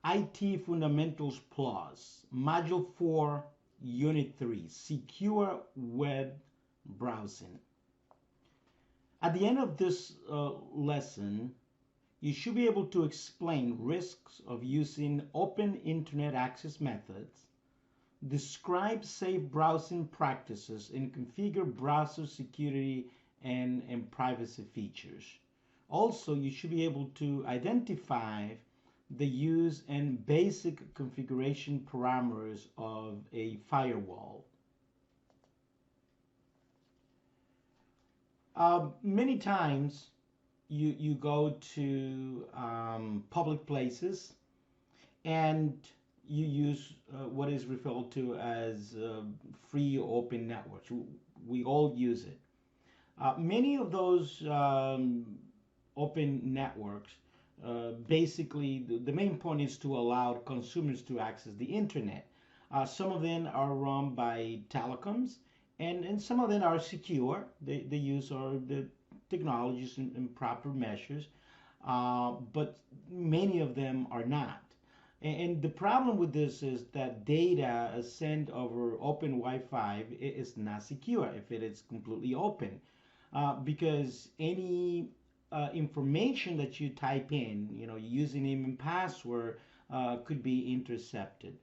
IT Fundamentals Plus, Module 4, Unit 3, Secure Web Browsing. At the end of this lesson, you should be able to explain risks of using open internet access methods, describe safe browsing practices, and configure browser security and privacy features. Also, you should be able to identify the use and basic configuration parameters of a firewall. Many times you go to public places and you use what is referred to as free open networks. We all use it. Many of those open networks, basically, the main point is to allow consumers to access the internet. Some of them are run by telecoms, and some of them are secure. They use our the technologies and proper measures, but many of them are not. And the problem with this is that data sent over open Wi-Fi is not secure if it is completely open, because any information that you type in, username and password, could be intercepted.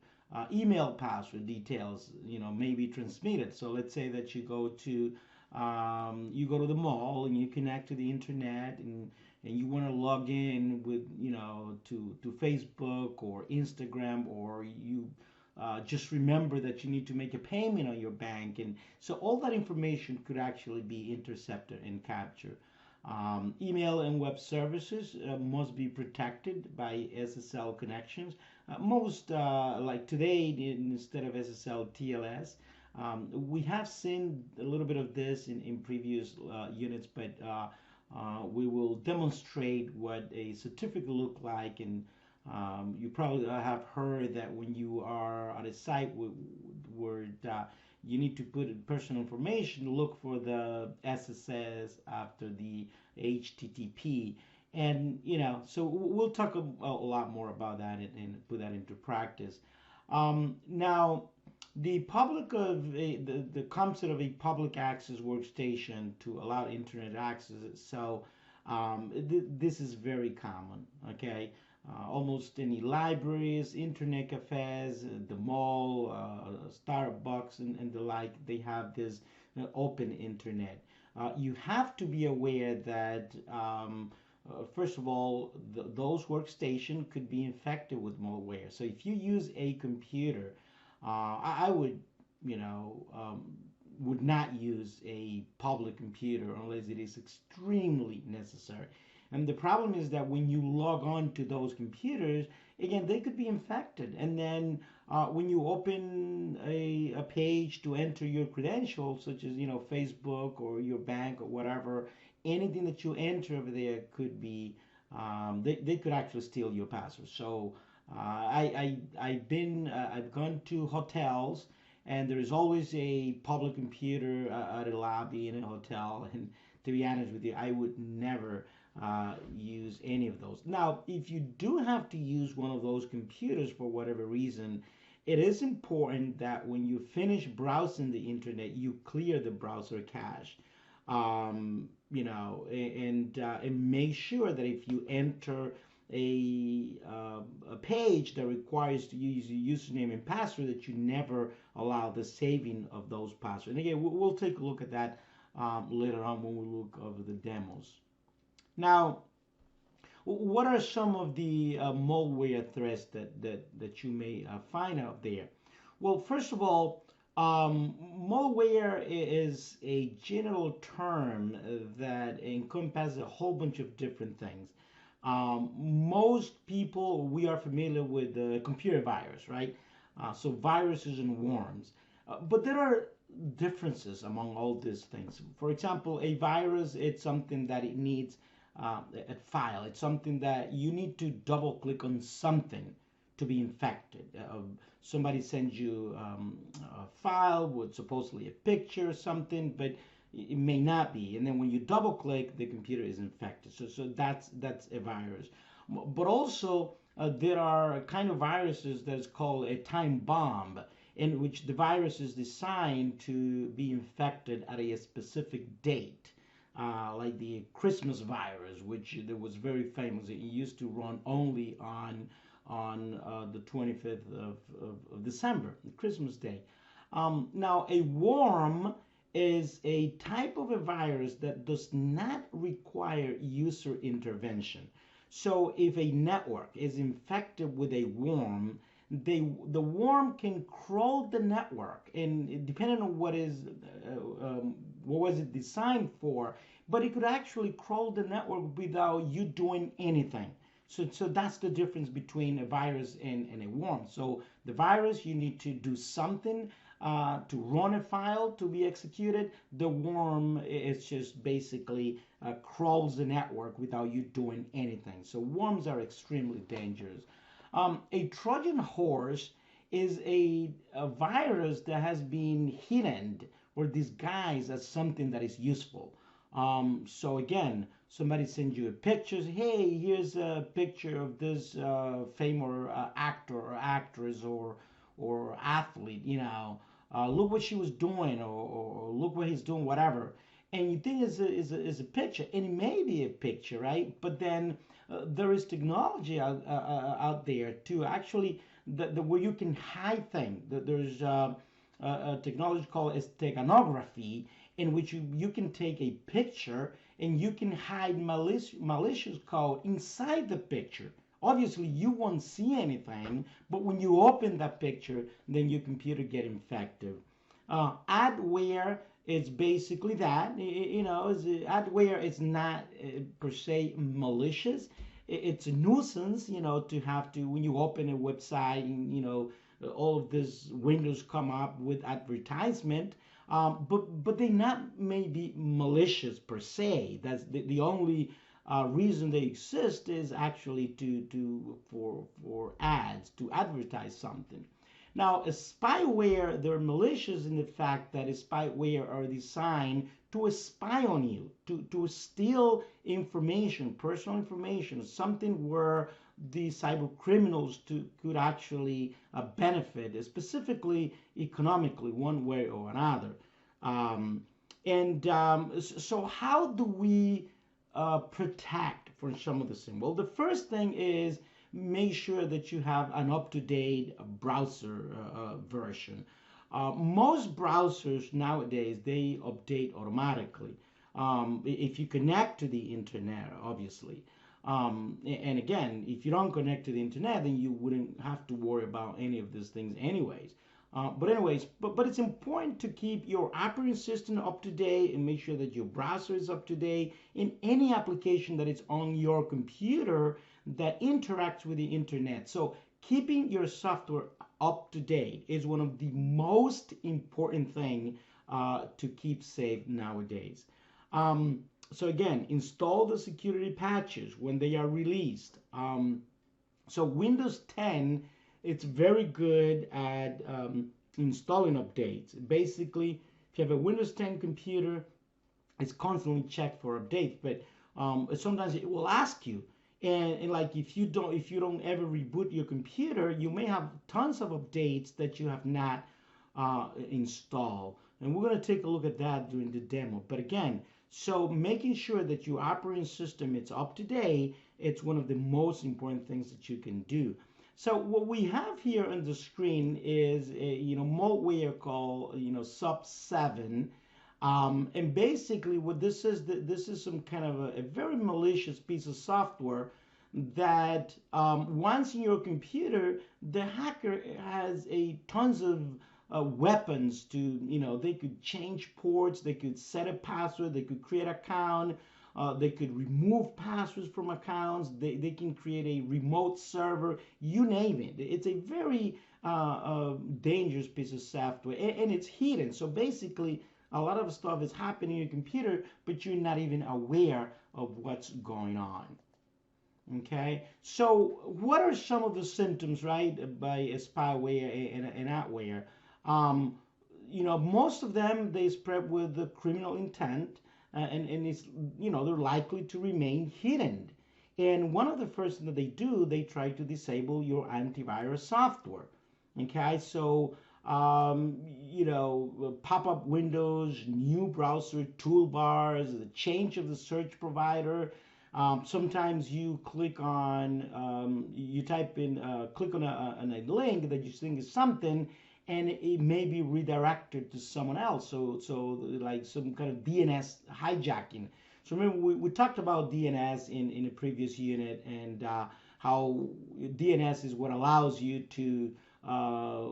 Email password details, may be transmitted. So let's say that you go to the mall and you connect to the internet and you want to log in with to Facebook or Instagram, or you just remember that you need to make a payment on your bank, and so all that information could actually be intercepted and captured. Email and web services must be protected by SSL connections. Most, like today, instead of SSL, TLS. We have seen a little bit of this in previous units, but we will demonstrate what a certificate look like. And you probably have heard that when you are on a site where you need to put in personal information, look for the SSS after the HTTP. And so we'll talk a lot more about that and put that into practice. Now, the public of the concept of a public access workstation to allow internet access. So this is very common. Okay, almost any libraries, internet cafes, the mall, Starbucks, and the like, they have this open internet. You have to be aware that. First of all, those workstations could be infected with malware. So if you use a computer, I would, would not use a public computer unless it is extremely necessary. And the problem is that when you log on to those computers, again, they could be infected. And then when you open a page to enter your credentials, such as, Facebook or your bank or whatever, anything that you enter over there could be, they could actually steal your password. So I've gone to hotels, and there is always a public computer at a lobby in a hotel. And to be honest with you, I would never use any of those. Now, if you do have to use one of those computers for whatever reason, it is important that when you finish browsing the internet, you clear the browser cache. And make sure that if you enter a page that requires to use your username and password, that you never allow the saving of those passwords. And again, we'll take a look at that later on when we look over the demos. Now, what are some of the malware threats that you may find out there? Well, first of all, malware is a general term that encompasses a whole bunch of different things. Most people, we are familiar with the computer virus, right? So viruses and worms. But there are differences among all these things. For example, a virus, it's something that it needs a file. It's something that you need to double click on something to be infected. Somebody sends you a file with supposedly a picture or something, but it may not be. And then when you double click, the computer is infected. So that's a virus. But also, there are kind of viruses that is called a time bomb, in which the virus is designed to be infected at a specific date. Like the Christmas virus, which that was very famous. It used to run only on the 25th of December, Christmas Day. Now, a worm is a type of a virus that does not require user intervention. So if a network is infected with a worm, the worm can crawl the network, and depending on what was it designed for, but it could actually crawl the network without you doing anything. So that's the difference between a virus and a worm. So the virus, you need to do something to run a file to be executed. The worm is just basically crawls the network without you doing anything. So worms are extremely dangerous. A Trojan horse is a virus that has been hidden or disguised as something that is useful. So again, somebody sends you a picture. Hey, here's a picture of this famous actor or actress or athlete. Look what she was doing, or look what he's doing, whatever. And you think is a picture, and it may be a picture, right? But then there is technology out there to actually where you can hide things. There's a technology called steganography, in which you can take a picture and you can hide malicious code inside the picture. Obviously, you won't see anything, but when you open that picture, then your computer get infected. Adware is basically that. Adware is not per se malicious. It's a nuisance, to have to, when you open a website and, all of these windows come up with advertisement. But they not maybe malicious per se. That's the only reason they exist is actually for ads, to advertise something. Now, a spyware, they're malicious in the fact that a spyware are designed to spy on you, to steal information, personal information, something where the cyber criminals could actually benefit, specifically economically, one way or another. So how do we protect from some of the things? Well, the first thing is make sure that you have an up-to-date browser version. Most browsers nowadays, they update automatically. If you connect to the internet, obviously. And again, if you don't connect to the internet, then you wouldn't have to worry about any of these things anyways. But it's important to keep your operating system up to date and make sure that your browser is up to date in any application that is on your computer that interacts with the internet. So keeping your software up to date is one of the most important thing to keep safe nowadays. So again, install the security patches when they are released. So Windows 10, it's very good at installing updates. Basically, if you have a Windows 10 computer, it's constantly checked for updates, but sometimes it will ask you. And like if you don't ever reboot your computer, you may have tons of updates that you have not installed. And we're going to take a look at that during the demo. But again, so making sure that your operating system is up to date, it's one of the most important things that you can do. So what we have here on the screen is a malware called Sub 7. And basically what this is some kind of a very malicious piece of software that once in your computer, the hacker has tons of weapons to, they could change ports, they could set a password, they could create an account, they could remove passwords from accounts, they can create a remote server, you name it. It's a very dangerous piece of software, and it's hidden. So basically, a lot of stuff is happening in your computer, but you're not even aware of what's going on. Okay, so what are some of the symptoms, right, by a spyware and adware? Most of them, they spread with the criminal intent, and it's, they're likely to remain hidden. And one of the first things that they do, they try to disable your antivirus software. Okay, so pop-up windows, new browser toolbars, the change of the search provider. Sometimes you click on, you type in, click on a link that you think is something, and it may be redirected to someone else. So like some kind of DNS hijacking. So remember, we talked about DNS in a previous unit, and how DNS is what allows you to uh,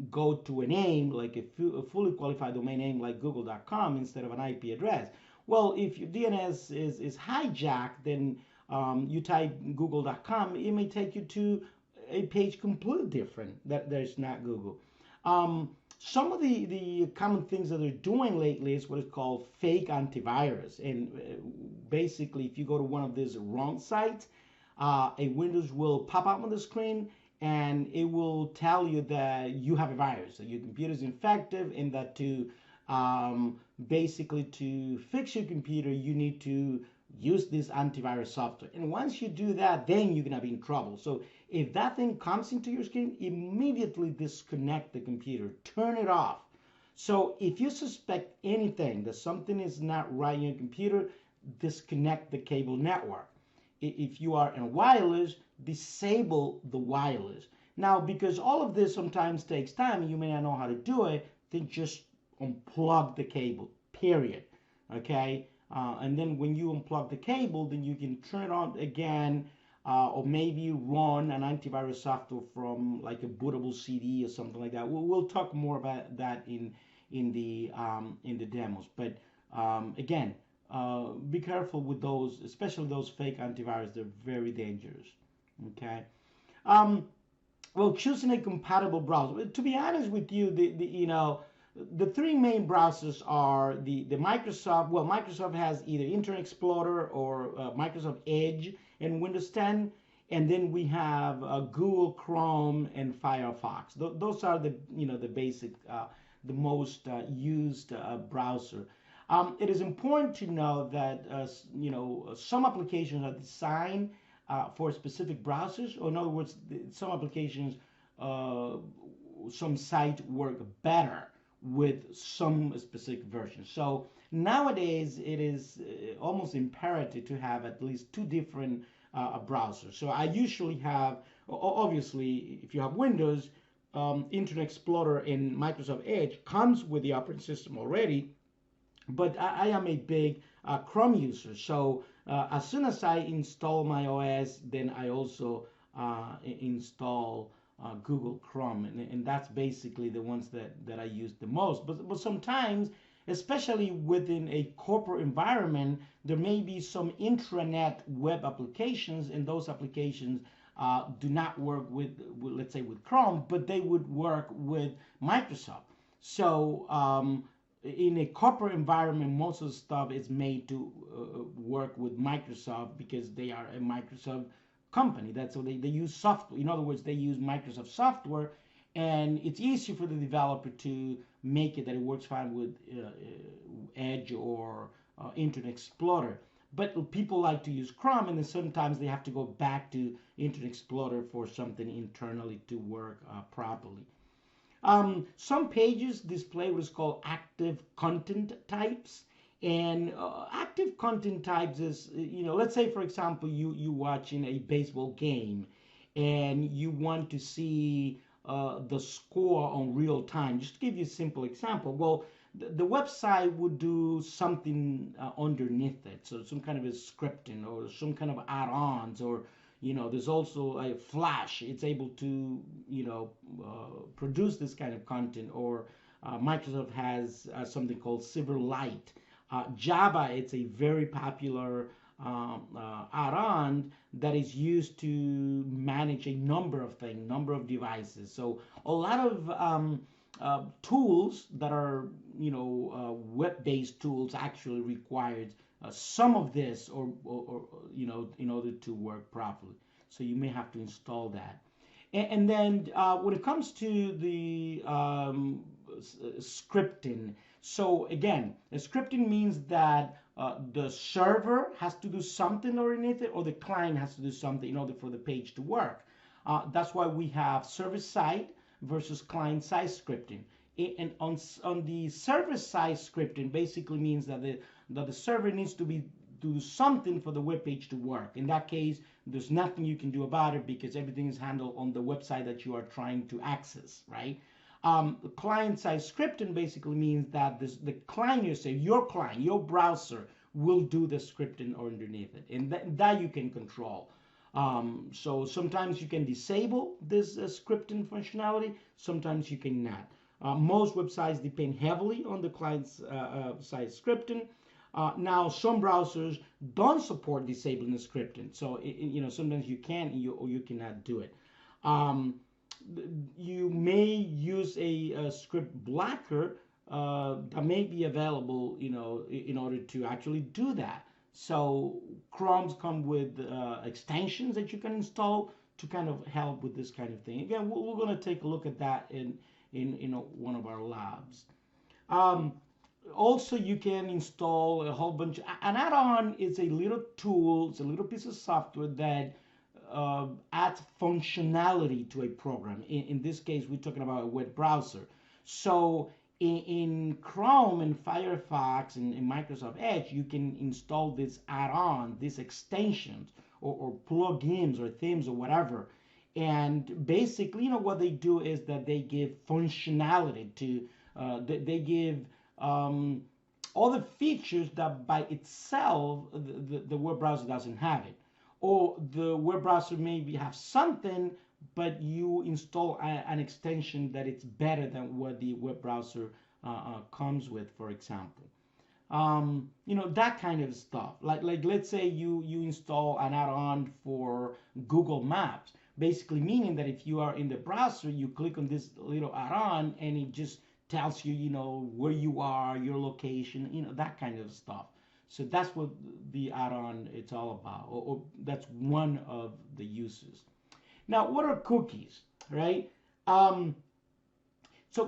go to a name like a fully qualified domain name like google.com instead of an IP address. Well, if your DNS is hijacked, then you type google.com, it may take you to a page completely different that there's not Google. Some of the common things that they're doing lately is what is called fake antivirus. And basically, if you go to one of these wrong sites, a Windows will pop up on the screen and it will tell you that you have a virus, that your computer is infected, and that to basically to fix your computer, you need to use this antivirus software. And once you do that, then you're gonna be in trouble. So if that thing comes into your screen, immediately disconnect the computer, turn it off. So if you suspect anything, that something is not right in your computer, disconnect the cable network. If you are in wireless, disable the wireless. Now, because all of this sometimes takes time and you may not know how to do it, then just unplug the cable, period. Okay? And then when you unplug the cable, then you can turn it on again, or maybe run an antivirus software from like a bootable CD or something like that. We'll talk more about that in the demos. But again, be careful with those, especially those fake antivirus. They're very dangerous. Okay. Um, well, choosing a compatible browser. To be honest with you, the three main browsers are the Microsoft. Well, Microsoft has either Internet Explorer or Microsoft Edge and Windows 10, and then we have Google Chrome and Firefox. Those are the basic, the most used browser. It is important to know that some applications are designed for specific browsers, or in other words, some applications, some sites work better with some specific versions. So nowadays, it is almost imperative to have at least two different browsers. So I usually have, obviously, if you have Windows, Internet Explorer and Microsoft Edge comes with the operating system already, but I am a big Chrome user. So as soon as I install my OS, then I also install Google Chrome, and that's basically the ones that I use the most. But sometimes, especially within a corporate environment, there may be some intranet web applications, and those applications do not work with, let's say, with Chrome, but they would work with Microsoft. So in a corporate environment, most of the stuff is made to work with Microsoft because they are a Microsoft company. That's what they use software. In other words, they use Microsoft software, and it's easy for the developer to make it that it works fine with Edge or Internet Explorer. But people like to use Chrome, and then sometimes they have to go back to Internet Explorer for something internally to work properly. Some pages display what is called active content types. And active content types is, let's say, for example, you watching a baseball game and you want to see the score on real time. Just to give you a simple example, well, the website would do something underneath it. So some kind of a scripting or some kind of add-ons, or there's also a Flash. It's able to, produce this kind of content. Or Microsoft has something called Silverlight. Java, it's a very popular add-on that is used to manage a number of things, number of devices. So a lot of tools that are, web-based tools actually required some of this, or in order to work properly. So you may have to install that. And then when it comes to the scripting. So again, scripting means that the server has to do something underneath it, or the client has to do something in order for the page to work. That's why we have server-side versus client-side scripting. And on the server-side scripting basically means that the server needs to do something for the web page to work. In that case, there's nothing you can do about it because everything is handled on the website that you are trying to access, right? Client-side scripting basically means that the client, your client, your browser will do the scripting underneath it, and that you can control. So sometimes you can disable this scripting functionality, sometimes you cannot. Most websites depend heavily on the client-side scripting. Now, some browsers don't support disabling the scripting, so sometimes you can or you cannot do it. You may use a script blocker that may be available, in order to actually do that. So Chrome's come with extensions that you can install to kind of help with this kind of thing. Again, we're going to take a look at that in one of our labs. Also, you can install a whole bunch. An add-on is a little tool, it's a little piece of software that adds functionality to a program. In this case, we're talking about a web browser. So in Chrome and Firefox and in Microsoft Edge, you can install this add-on, these extensions or plugins or themes or whatever. And basically, what they do is that they give functionality to, they give all the features that by itself the web browser doesn't have it. Or the web browser maybe have something, but you install an extension that it's better than what the web browser comes with, for example. That kind of stuff. Like let's say you install an add-on for Google Maps, basically meaning that if you are in the browser, you click on this little add-on and it just tells you, where you are, your location, that kind of stuff. So that's what the add-on it's all about, or that's one of the uses. Now, what are cookies, right? So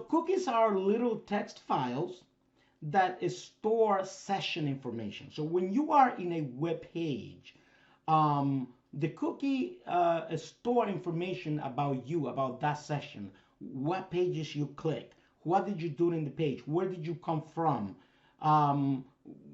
cookies are little text files that store session information. So when you are in a web page, the cookie store information about you, about that session, what pages you click, what did you do in the page, where did you come from,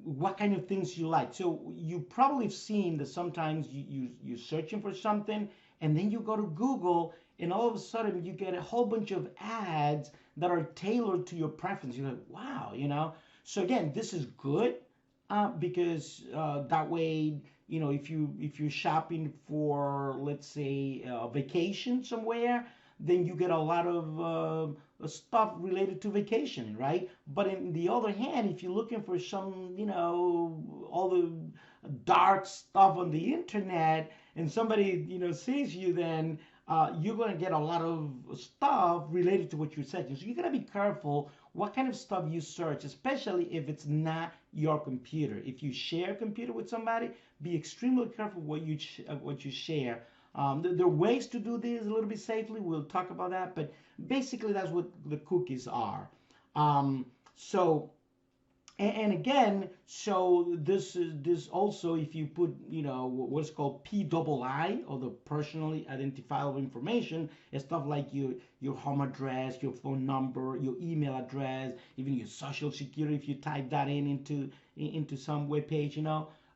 what kind of things you like. So you probably have seen that sometimes you're searching for something and then you go to Google and all of a sudden you get a whole bunch of ads that are tailored to your preference. You're like, wow, So again, this is good because that way, if you're shopping for, let's say, a vacation somewhere, then you get a lot of stuff related to vacation, right? But in the other hand, if you're looking for some, all the dark stuff on the internet, and somebody, sees you, then you're going to get a lot of stuff related to what you're searching. So you got to be careful what kind of stuff you search, especially if it's not your computer. If you share a computer with somebody, be extremely careful what you share. There are ways to do this a little bit safely. We'll talk about that, but basically that's what the cookies are. And again, so this also, if you put, what's called PII, or the personally identifiable information, is stuff like your home address, your phone number, your email address, even your social security. If you type that into some web page,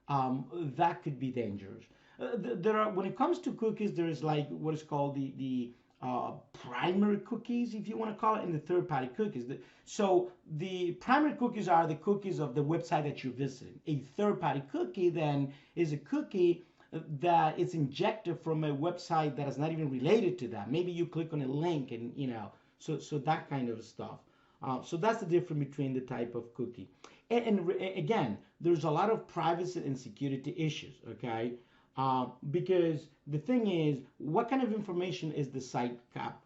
that could be dangerous. When it comes to cookies, there is like what is called the primary cookies, if you want to call it, and the third-party cookies. So the primary cookies are the cookies of the website that you're visiting. A third-party cookie then is a cookie that is injected from a website that is not even related to that. Maybe you click on a link and, so that kind of stuff. So that's the difference between the type of cookie. And again, there's a lot of privacy and security issues, okay? Because the thing is, what kind of information is the site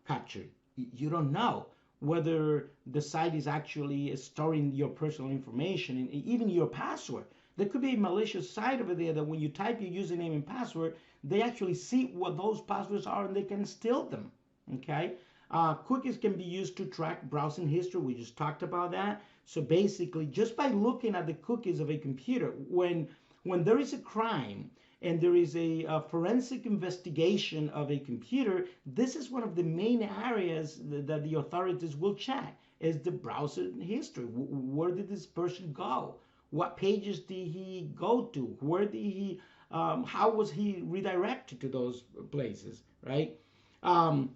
captured? You don't know whether the site is actually storing your personal information and even your password. There could be a malicious site over there that when you type your username and password, they actually see what those passwords are and they can steal them, okay? Cookies can be used to track browsing history. We just talked about that. So basically, just by looking at the cookies of a computer, when there is a crime and there is a forensic investigation of a computer, this is one of the main areas that the authorities will check is the browser history. Where did this person go? What pages did he go to? Where did he? How was he redirected to those places? Right? Um,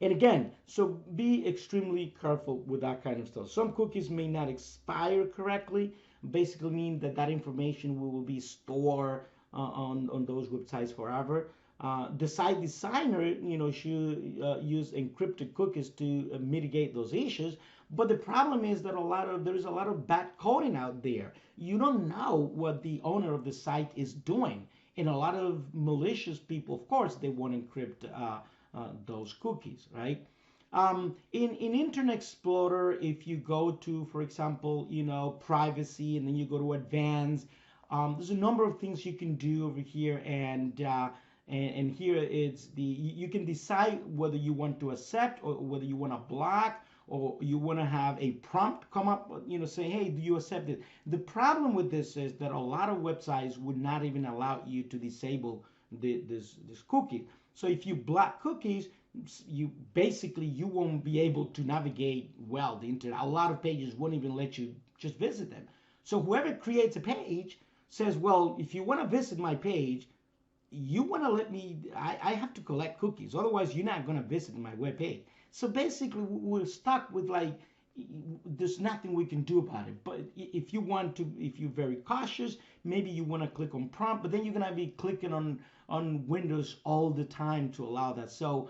and again, so be extremely careful with that kind of stuff. Some cookies may not expire correctly, basically mean that that information will be stored on those websites forever. The site designer, should use encrypted cookies to mitigate those issues. But the problem is that there's a lot of bad coding out there. You don't know what the owner of the site is doing, and a lot of malicious people, of course, they won't encrypt those cookies, right? In Internet Explorer, if you go to, for example, privacy, and then you go to advanced, there's a number of things you can do over here, and here it's you can decide whether you want to accept or whether you want to block or you want to have a prompt come up, saying, hey, do you accept it? The problem with this is that a lot of websites would not even allow you to disable this cookie. So if you block cookies, you won't be able to navigate well the internet. A lot of pages won't even let you just visit them. So whoever creates a page says, well, if you want to visit my page, you want to let me, I have to collect cookies. Otherwise, you're not going to visit my web page. So basically, we're stuck with there's nothing we can do about it. But if you're very cautious, maybe you want to click on prompt, but then you're going to be clicking on Windows all the time to allow that. So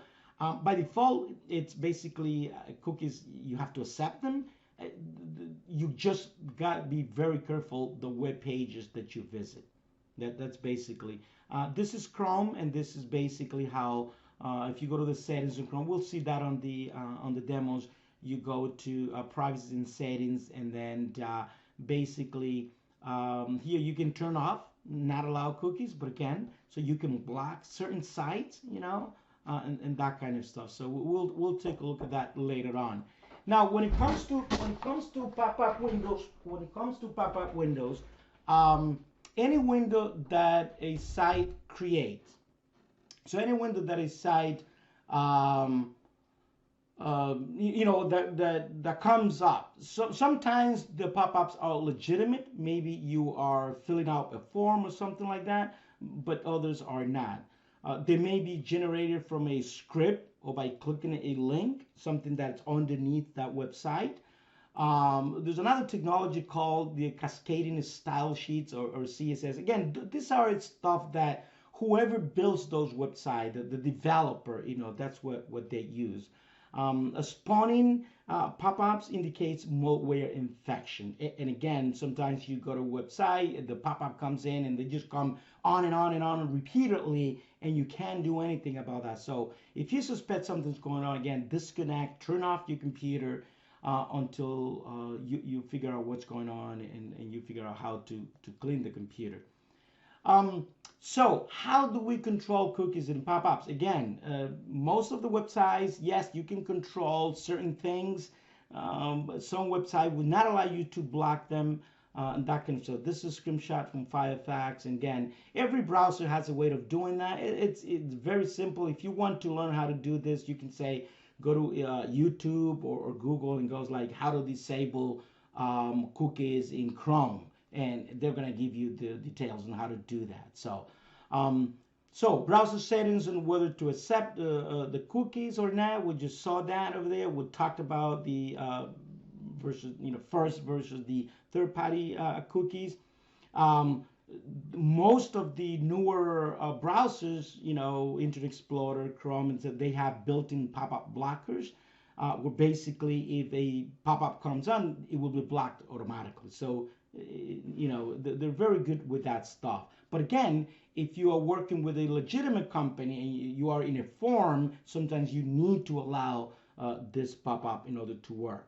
by default, it's basically cookies, you have to accept them. You just got to be very careful the web pages that you visit. That's basically, this is Chrome, and this is basically how, if you go to the settings in Chrome, we'll see that on the demos. You go to privacy and settings, and then basically here you can turn off not allow cookies, but again, so you can block certain sites, and that kind of stuff. So we'll take a look at that later on. Now, when it comes to pop-up windows, any window that a site creates. So any window that a site that comes up. So sometimes the pop-ups are legitimate. Maybe you are filling out a form or something like that, but others are not. They may be generated from a script or by clicking a link, something that's underneath that website. There's another technology called the cascading style sheets or CSS. Again, these are stuff that whoever builds those websites, the developer, that's what they use. Spawning pop-ups indicates malware infection. And again, sometimes you go to a website, the pop-up comes in, and they just come on and on and on repeatedly, and you can't do anything about that. So if you suspect something's going on, again, disconnect, turn off your computer until you figure out what's going on, and you figure out how to clean the computer. So how do we control cookies and pop-ups? Again, most of the websites, yes, you can control certain things. Some websites will not allow you to block them, and that kind of stuff. This is a screenshot from Firefox. And again, every browser has a way of doing that. It's very simple. If you want to learn how to do this, you can say, go to YouTube or Google and goes like, how to disable cookies in Chrome. And they're going to give you the details on how to do that. So, so browser settings and whether to accept the cookies or not. We just saw that over there. We talked about the first versus the third-party cookies. Most of the newer browsers, Internet Explorer, Chrome, and so they have built-in pop-up blockers. Where basically, if a pop-up comes on, it will be blocked automatically. So they're very good with that stuff. But again, if you are working with a legitimate company and you are in a form, sometimes you need to allow this pop-up in order to work.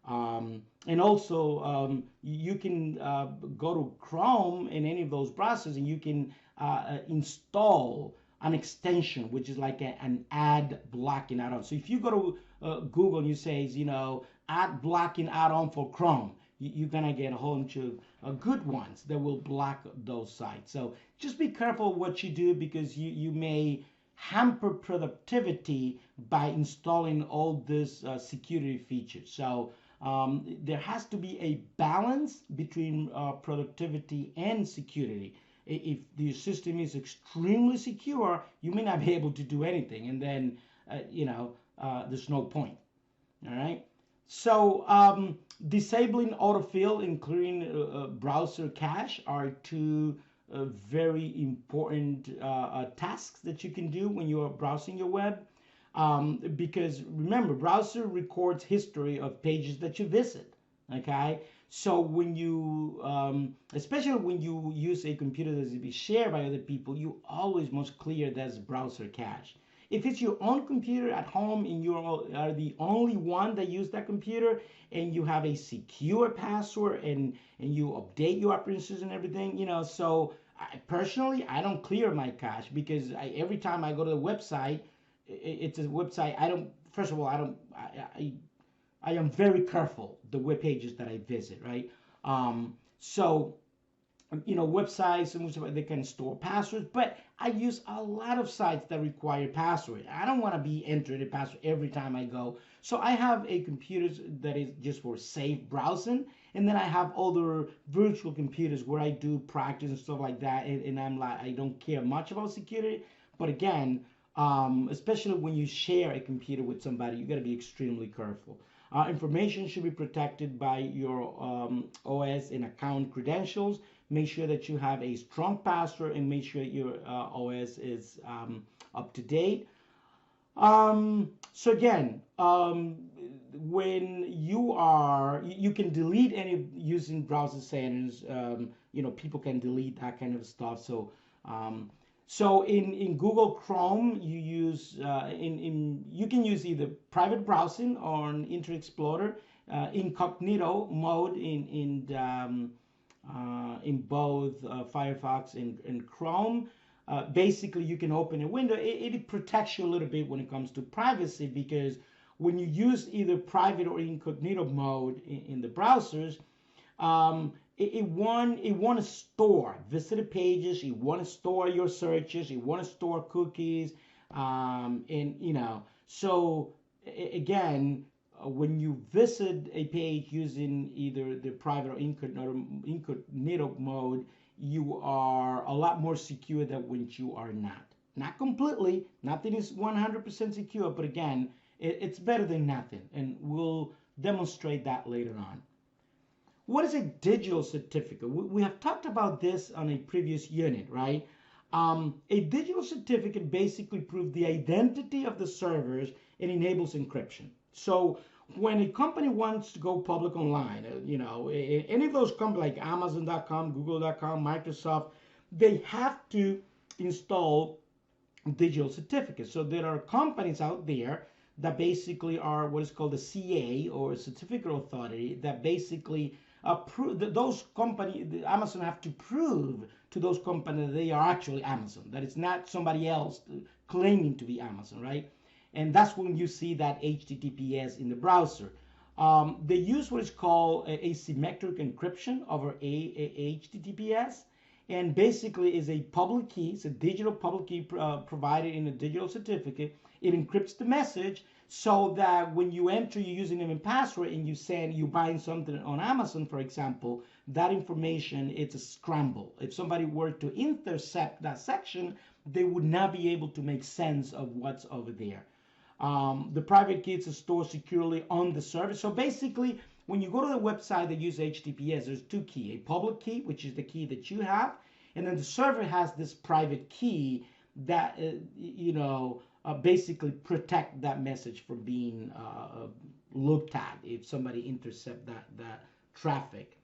And also, you can go to Chrome in any of those browsers, and you can install an extension, which is like an ad blocking add-on. So if you go to Google and you say, ad blocking add-on for Chrome, you're gonna get a whole bunch of good ones that will block those sites. So just be careful what you do, because you may hamper productivity by installing all these security features. So there has to be a balance between productivity and security. If the system is extremely secure, you may not be able to do anything, and then there's no point. All right. So disabling autofill, including browser cache, are two very important tasks that you can do when you are browsing your web. Because remember, browser records history of pages that you visit. Okay, so when you, especially when you use a computer that is to be shared by other people, you always must clear that browser cache. If it's your own computer at home and you are the only one that use that computer, and you have a secure password and you update your operating system and everything, so personally, I don't clear my cache, because every time I go to the website, it's a website. First of all, I am very careful the web pages that I visit, right? So websites, they can store passwords, but I use a lot of sites that require password. I don't want to be entering a password every time I go. So I have a computer that is just for safe browsing, and then I have other virtual computers where I do practice and stuff like that, and I'm like, I don't care much about security. But again, especially when you share a computer with somebody, you got to be extremely careful. Information should be protected by your OS and account credentials. Make sure that you have a strong password, and make sure your OS is up to date. So again, when you can delete any using browser settings. People can delete that kind of stuff. So in Google Chrome, you use you can use either private browsing or an Internet Explorer, incognito mode in both Firefox and Chrome. Basically, you can open a window. It protects you a little bit when it comes to privacy, because when you use either private or incognito mode in the browsers, it want to store visited pages, it want to store your searches, it want to store cookies, so again, when you visit a page using either the private or incognito mode, you are a lot more secure than when you are not. Not completely, nothing is 100% secure, but again, it's better than nothing, and we'll demonstrate that later on. What is a digital certificate? We have talked about this on a previous unit, right? A digital certificate basically proves the identity of the servers and enables encryption. So when a company wants to go public online, any of those companies like Amazon.com, Google.com, Microsoft, they have to install digital certificates. So there are companies out there that basically are what is called a CA, or a certificate authority, that basically those companies, Amazon have to prove to those companies that they are actually Amazon, that it's not somebody else claiming to be Amazon, right? And that's when you see that HTTPS in the browser. They use what is called asymmetric encryption over HTTPS, and basically is a public key. It's a digital public key provided in a digital certificate. It encrypts the message, so that when you enter your username and password and you're buying something on Amazon, for example, that information, it's a scramble. If somebody were to intercept that section, they would not be able to make sense of what's over there. The private keys are stored securely on the server. So basically, when you go to the website that uses HTTPS, there's two keys: a public key, which is the key that you have, and then the server has this private key that basically protect that message from being looked at if somebody intercept that traffic.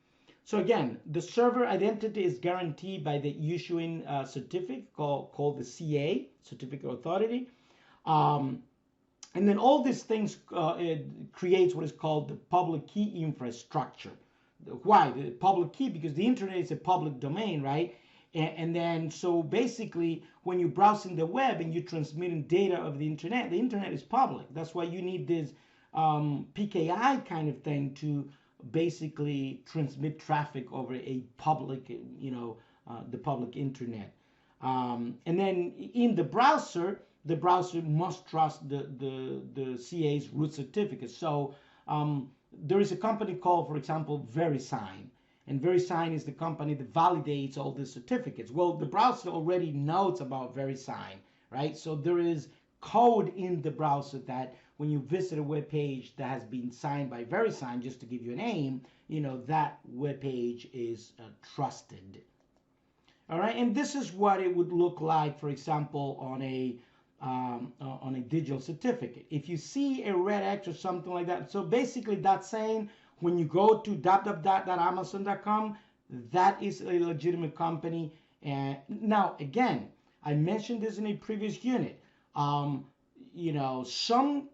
So again, the server identity is guaranteed by the issuing certificate called the CA, Certificate Authority. And then all these things it creates what is called the public key infrastructure. Why? The public key, because the internet is a public domain, right? And then, so basically, when you're browsing the web and you're transmitting data of the internet is public. That's why you need this PKI kind of thing to basically transmit traffic over a public, the public internet. And then in the browser must trust the CA's root certificate. So there is a company called, for example, VeriSign. And VeriSign is the company that validates all the certificates. Well, the browser already knows about VeriSign, right? So there is code in the browser that when you visit a web page that has been signed by VeriSign, just to give you a name, that web page is trusted. All right, and this is what it would look like, for example, on a digital certificate. If you see a red X or something like that, so basically that's saying when you go to www.amazon.com, that is a legitimate company. And now, again, I mentioned this in a previous unit. Some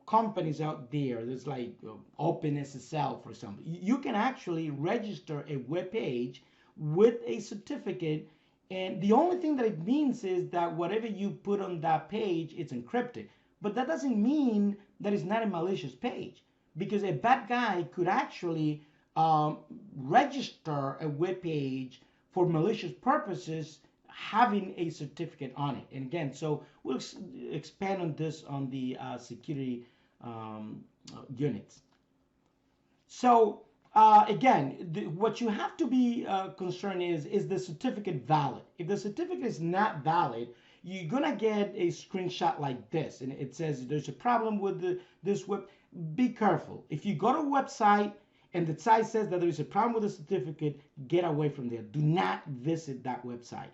companies out there, there's like OpenSSL, for example. You can actually register a web page with a certificate, and the only thing that it means is that whatever you put on that page, it's encrypted. But that doesn't mean that it's not a malicious page, because a bad guy could actually register a web page for malicious purposes having a certificate on it. And again, so we'll expand on this on the security units. So again, what you have to be concerned is the certificate valid? If the certificate is not valid, you're gonna get a screenshot like this, and it says there's a problem with this web. Be careful. If you go to a website and the site says that there is a problem with the certificate, get away from there. Do not visit that website.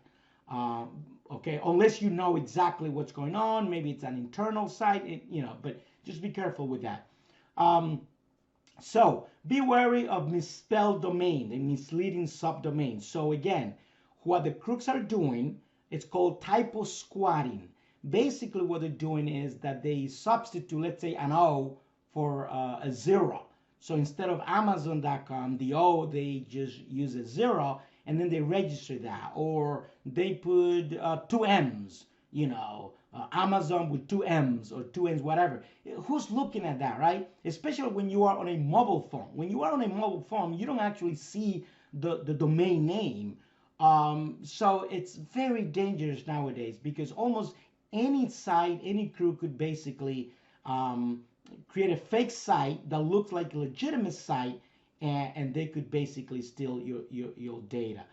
Okay, unless you know exactly what's going on. Maybe it's an internal site, but just be careful with that. So be wary of misspelled domain and misleading subdomains. So again, what the crooks are doing, it's called typo squatting. Basically what they're doing is that they substitute, let's say, an O for a 0. So instead of Amazon.com, the O, they just use a 0, and then they register that. Or they put 2 M's, Amazon with 2 M's or 2 N's, whatever. Who's looking at that, right? Especially when you are on a mobile phone. When you are on a mobile phone, you don't actually see the domain name. So it's very dangerous nowadays, because almost any site, any crew could basically create a fake site that looks like a legitimate site, and they could basically steal your data.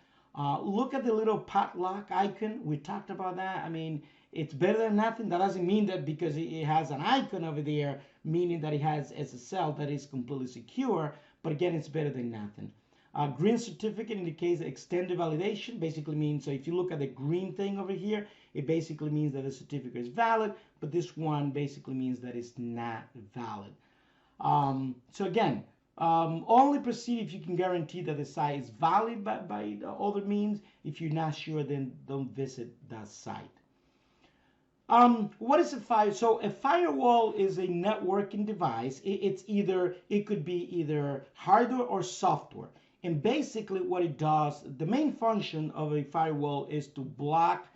Look at the little padlock icon. We talked about that. I mean, it's better than nothing. That doesn't mean that because it has an icon over there, meaning that it has SSL, that is completely secure. But again, it's better than nothing. Green certificate indicates extended validation. Basically means, so if you look at the green thing over here, it basically means that the certificate is valid, but this one basically means that it's not valid. So again, only proceed if you can guarantee that the site is valid by other means. If you're not sure, then don't visit that site. What is a firewall? So a firewall is a networking device. It could be either hardware or software. And basically what it does, the main function of a firewall is to block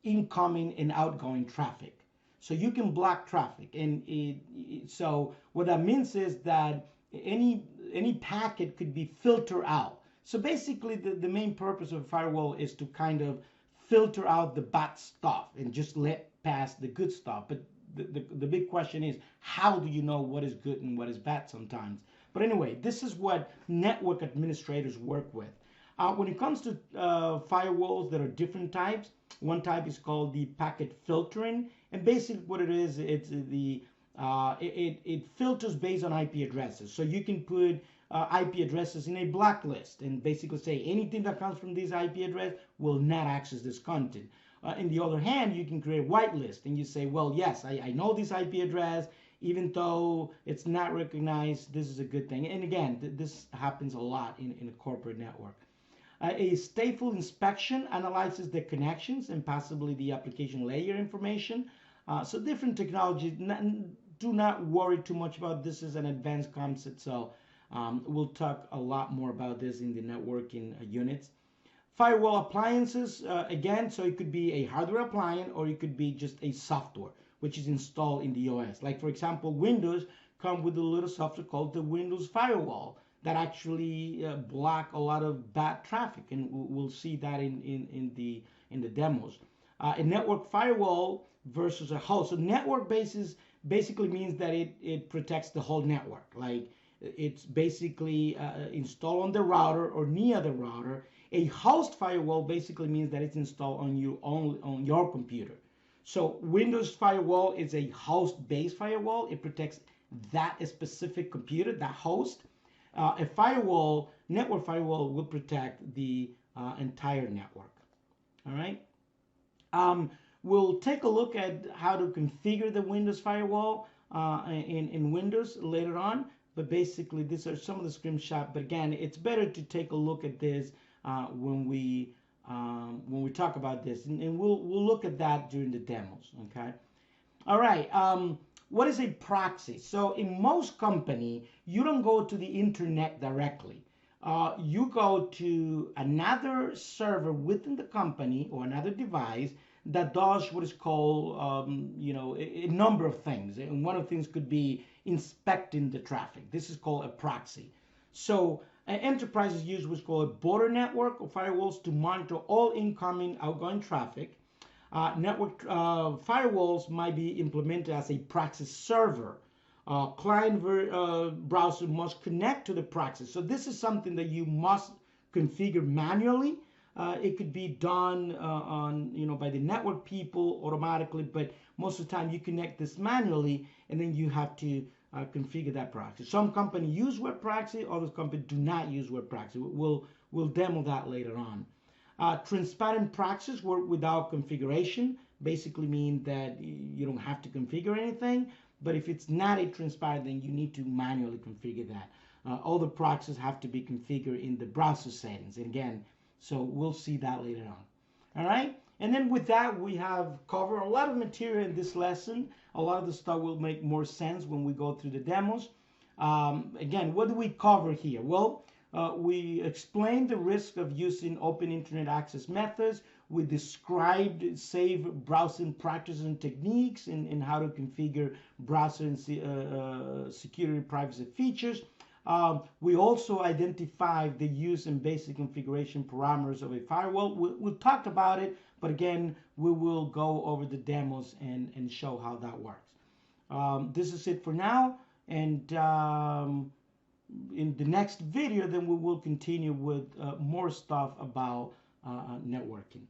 incoming and outgoing traffic. So you can block traffic. And so what that means is that any packet could be filtered out. So basically the main purpose of a firewall is to kind of filter out the bad stuff and just let pass the good stuff. But the big question is, how do you know what is good and what is bad sometimes? But anyway, this is what network administrators work with. When it comes to firewalls, there are different types. One type is called the packet filtering, and basically what it is, it's it filters based on IP addresses. So you can put IP addresses in a blacklist and basically say anything that comes from this IP address will not access this content. On the other hand, you can create a whitelist and you say, well, yes, I know this IP address, even though it's not recognized, this is a good thing. And again, this happens a lot in a corporate network. A stateful inspection analyzes the connections and possibly the application layer information. So different technologies, do not worry too much about this. Is an advanced concept, so we'll talk a lot more about this in the networking units. Firewall appliances, again, so it could be a hardware appliance or it could be just a software which is installed in the OS. Like for example, Windows come with a little software called the Windows Firewall that actually block a lot of bad traffic, and we'll see that in the demos. A network firewall versus a host. So network basis basically means that it protects the whole network. Like it's basically installed on the router or near the router. A host firewall basically means that it's installed on your computer. So Windows Firewall is a host-based firewall. It protects that specific computer, that host. A firewall, network firewall, will protect the entire network. All right. We'll take a look at how to configure the Windows Firewall in Windows later on. But basically, these are some of the screenshots. But again, it's better to take a look at this when we talk about this, and we'll look at that during the demos. Okay. All right. What is a proxy? So in most company, you don't go to the internet directly. You go to another server within the company or another device that does what is called, a number of things. And one of the things could be inspecting the traffic. This is called a proxy. So enterprises use what's called a border network of firewalls to monitor all incoming, outgoing traffic. Network firewalls might be implemented as a proxy server. Client browser must connect to the proxy. So this is something that you must configure manually. It could be done by the network people automatically, but most of the time you connect this manually, and then you have to configure that proxy. Some companies use web proxy, other companies do not use web proxy. We'll demo that later on. Transparent proxies work without configuration. Basically mean that you don't have to configure anything, but if it's not a transparent, then you need to manually configure that. All the proxies have to be configured in the browser settings. And again, so we'll see that later on. All right. And then with that, we have covered a lot of material in this lesson. A lot of the stuff will make more sense when we go through the demos. Again, what do we cover here? Well, we explained the risk of using open internet access methods. We described safe browsing practices and techniques and how to configure browser and security privacy features. We also identified the use and basic configuration parameters of a firewall. We talked about it, but again, we will go over the demos and show how that works. This is it for now, and in the next video, then we will continue with more stuff about networking.